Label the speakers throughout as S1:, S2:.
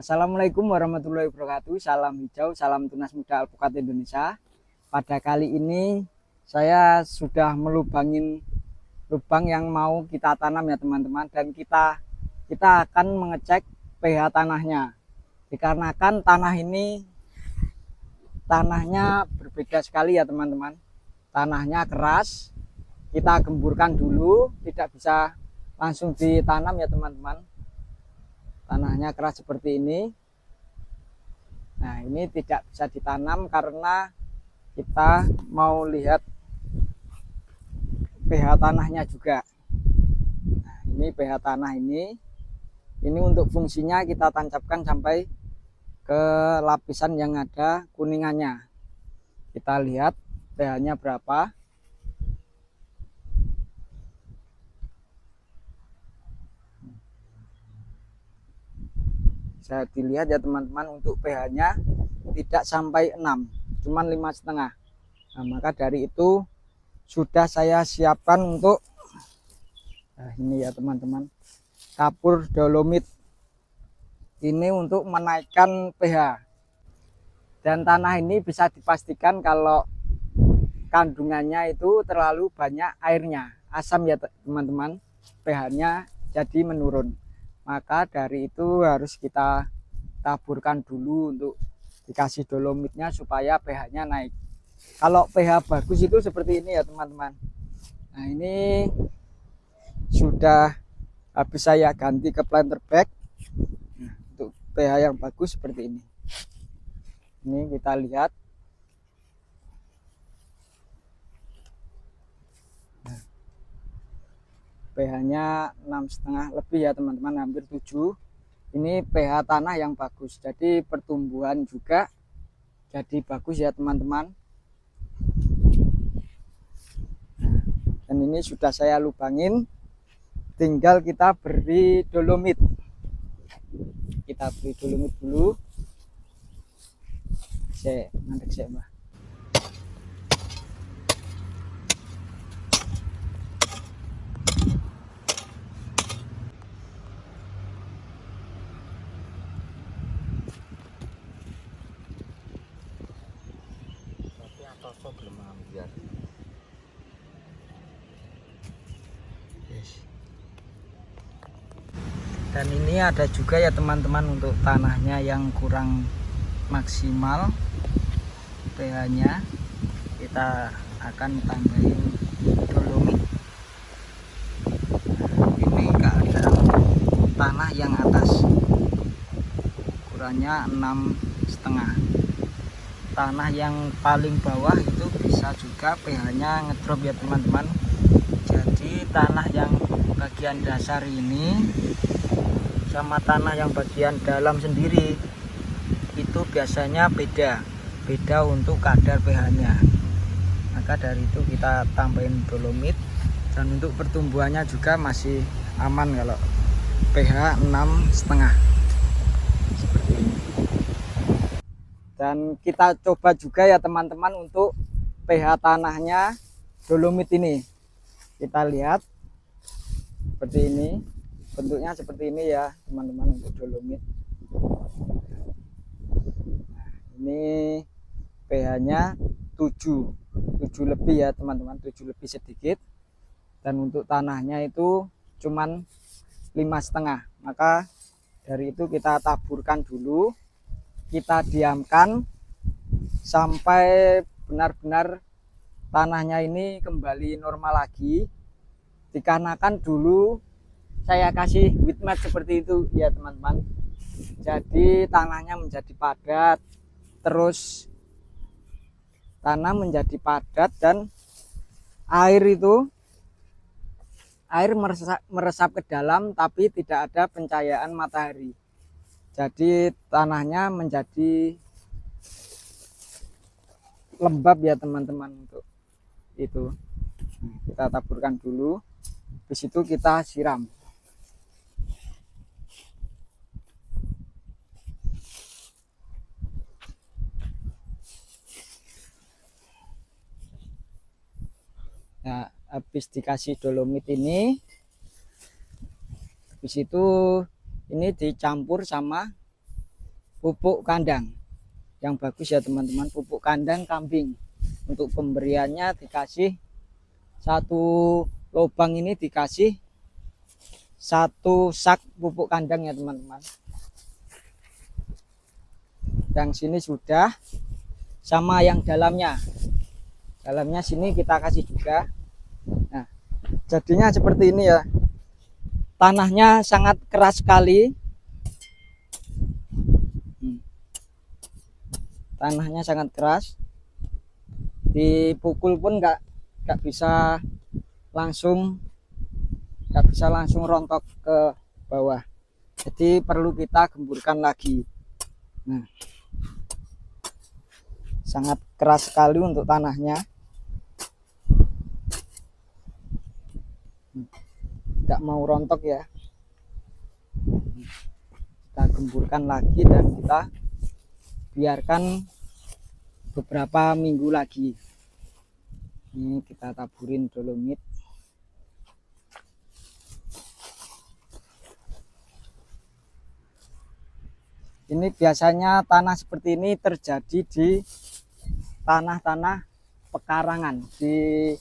S1: Assalamualaikum warahmatullahi wabarakatuh. Salam hijau, salam tunas muda alpukat Indonesia. Pada kali ini saya sudah melubangin lubang yang mau kita tanam ya teman-teman, dan kita akan mengecek pH tanahnya. Dikarenakan tanahnya berbeda sekali ya teman-teman. Tanahnya keras. Kita gemburkan dulu, tidak bisa langsung ditanam ya teman-teman. Tanahnya keras seperti ini. Nah, ini tidak bisa ditanam karena kita mau lihat pH tanahnya juga. Nah, ini pH tanah ini untuk fungsinya kita tancapkan sampai ke lapisan yang ada kuningannya. Kita lihat pH-nya berapa. Saya dilihat ya teman-teman, untuk pH-nya tidak sampai 6, cuman 5,5. Nah, maka dari itu sudah saya siapkan untuk ini ya teman-teman, kapur dolomit ini untuk menaikkan pH. Dan tanah ini bisa dipastikan kalau kandungannya itu terlalu banyak airnya, asam ya teman-teman, pH-nya jadi menurun. Maka dari itu harus kita taburkan dulu untuk dikasih dolomitnya supaya pH-nya naik. Kalau pH bagus itu seperti ini ya teman-teman. Nah, ini sudah habis saya ganti ke planter bag. Nah, untuk pH yang bagus seperti ini. Ini kita lihat. Nah, pH-nya 6,5 lebih ya teman-teman, hampir 7. Ini pH tanah yang bagus, jadi pertumbuhan juga jadi bagus ya teman-teman. Dan ini sudah saya lubangin, tinggal kita beri dolomit. Kita beri dolomit dulu. Saya nanti saya mbak. Dan ini ada juga ya teman-teman, untuk tanahnya yang kurang maksimal pH-nya, kita akan tambahin dolomit. Ini keadaan tanah yang atas, ukurannya 6,5. Tanah yang paling bawah itu bisa juga pH-nya ngedrop ya teman-teman. Jadi tanah yang bagian dasar ini sama tanah yang bagian dalam sendiri itu biasanya beda untuk kadar pH-nya. Maka dari itu kita tambahin dolomit, dan untuk pertumbuhannya juga masih aman kalau pH 6,5 seperti ini. Dan kita coba juga ya teman-teman untuk pH tanahnya dolomit ini. Kita lihat seperti ini, bentuknya seperti ini ya teman-teman untuk dolomit. Nah, ini pH-nya 7 lebih ya teman-teman, 7 lebih sedikit. Dan untuk tanahnya itu cuman 5,5. Maka dari itu kita taburkan dulu, kita diamkan sampai benar-benar tanahnya ini kembali normal lagi. Dikarenakan dulu saya kasih wheat mat seperti itu ya teman-teman, jadi tanahnya menjadi padat, terus tanah menjadi padat, dan air meresap ke dalam tapi tidak ada pencahayaan matahari. Jadi tanahnya menjadi lembab ya teman-teman. Untuk itu kita taburkan dulu, habis itu kita siram. Nah, habis dikasih dolomit ini, habis itu ini dicampur sama pupuk kandang yang bagus ya teman-teman, pupuk kandang kambing. Untuk pemberiannya dikasih satu lubang ini dikasih satu sak pupuk kandang ya teman-teman. Yang sini sudah, sama yang dalamnya sini kita kasih juga. Nah, jadinya seperti ini ya, tanahnya sangat keras sekali. Tanahnya sangat keras, dipukul pun nggak bisa langsung rontok ke bawah, jadi perlu kita gemburkan lagi. Nah, sangat keras sekali untuk tanahnya, tidak mau rontok ya. Kita gemburkan lagi dan kita biarkan beberapa minggu lagi. Ini kita taburin dolomit. Ini biasanya tanah seperti ini terjadi di tanah-tanah pekarangan, di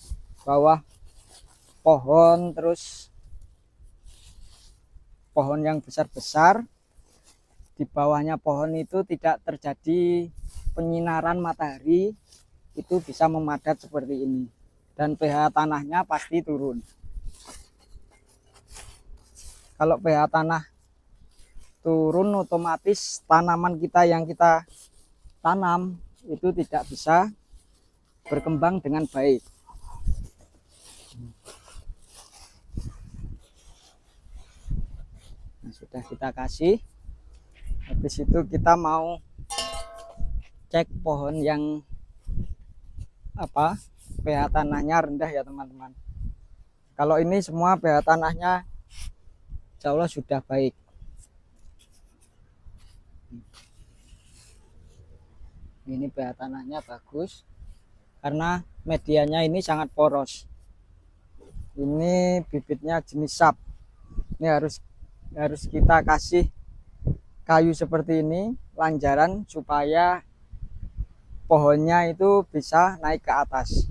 S1: bawah pohon, terus pohon yang besar-besar. Di bawahnya pohon itu tidak terjadi penyinaran matahari, itu bisa memadat seperti ini, dan pH tanahnya pasti turun. Kalau pH tanah turun, otomatis tanaman kita yang kita tanam itu tidak bisa berkembang dengan baik. Nah, sudah kita kasih. Habis itu kita mau cek pohon yang pH tanahnya rendah ya teman-teman. Kalau ini semua pH tanahnya insya Allah sudah baik. Ini pH tanahnya bagus karena medianya ini sangat poros. Ini bibitnya jenis sap. Ini harus kita kasih kayu seperti ini lanjaran supaya pohonnya itu bisa naik ke atas.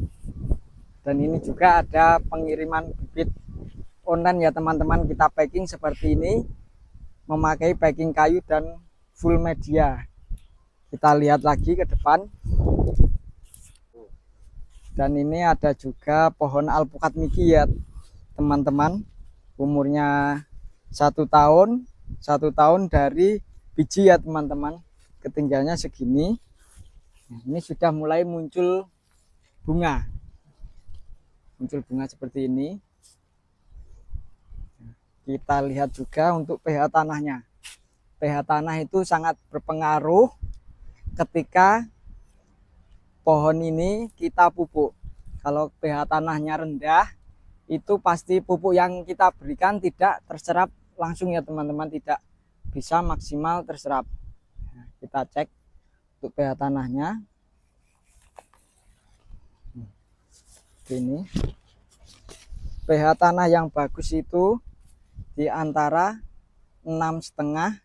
S1: Dan ini juga ada pengiriman bibit online ya teman-teman, kita packing seperti ini, memakai packing kayu dan full media. Kita lihat lagi ke depan. Dan ini ada juga pohon alpukat Miki ya teman-teman, umurnya 1 tahun dari biji ya teman-teman, ketinggiannya segini. Ini sudah mulai muncul bunga seperti ini. Kita lihat juga untuk pH tanahnya. pH tanah itu sangat berpengaruh ketika pohon ini kita pupuk. Kalau pH tanahnya rendah, itu pasti pupuk yang kita berikan tidak terserap langsung ya teman-teman, tidak bisa maksimal terserap. Nah, kita cek untuk pH tanahnya. Ini pH tanah yang bagus itu di antara 6,5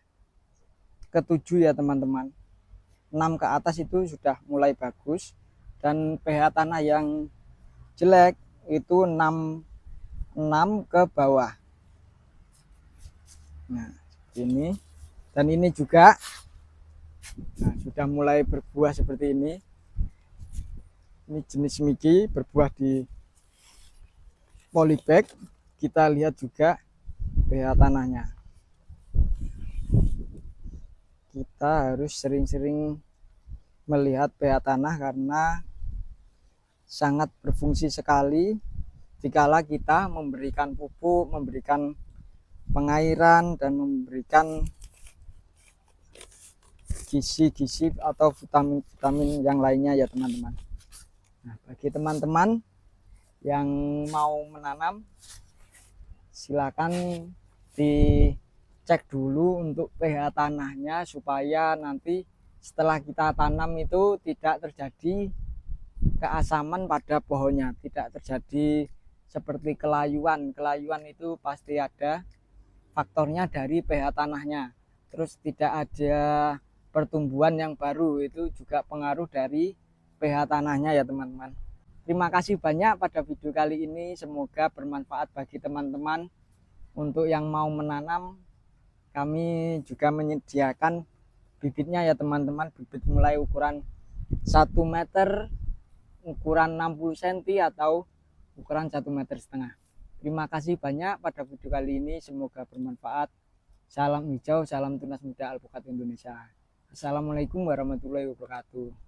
S1: ke 7 ya teman-teman. 6 ke atas itu sudah mulai bagus, dan pH tanah yang jelek itu 6 ke bawah. Nah, ini dan ini juga sudah mulai berbuah seperti ini. Ini jenis Miki, berbuah di polybag. Kita lihat juga pH tanahnya. Kita harus sering-sering melihat pH tanah karena sangat berfungsi sekali dikala kita memberikan pupuk, memberikan pengairan, dan memberikan gizi-gizi atau vitamin-vitamin yang lainnya ya teman-teman. Nah, bagi teman-teman yang mau menanam, silakan dicek dulu untuk pH tanahnya supaya nanti setelah kita tanam itu tidak terjadi keasaman pada pohonnya, tidak terjadi seperti kelayuan. Kelayuan itu pasti ada faktornya dari pH tanahnya. Terus tidak ada pertumbuhan yang baru. Itu juga pengaruh dari pH tanahnya ya teman-teman. Terima kasih banyak pada video kali ini, semoga bermanfaat bagi teman-teman. Untuk yang mau menanam, kami juga menyediakan bibitnya ya teman-teman, bibit mulai ukuran 1 meter, ukuran 60 cm atau ukuran 1,5 meter. Terima kasih banyak pada video kali ini, semoga bermanfaat. Salam hijau, salam tunas muda alpukat Indonesia. Assalamualaikum warahmatullahi wabarakatuh.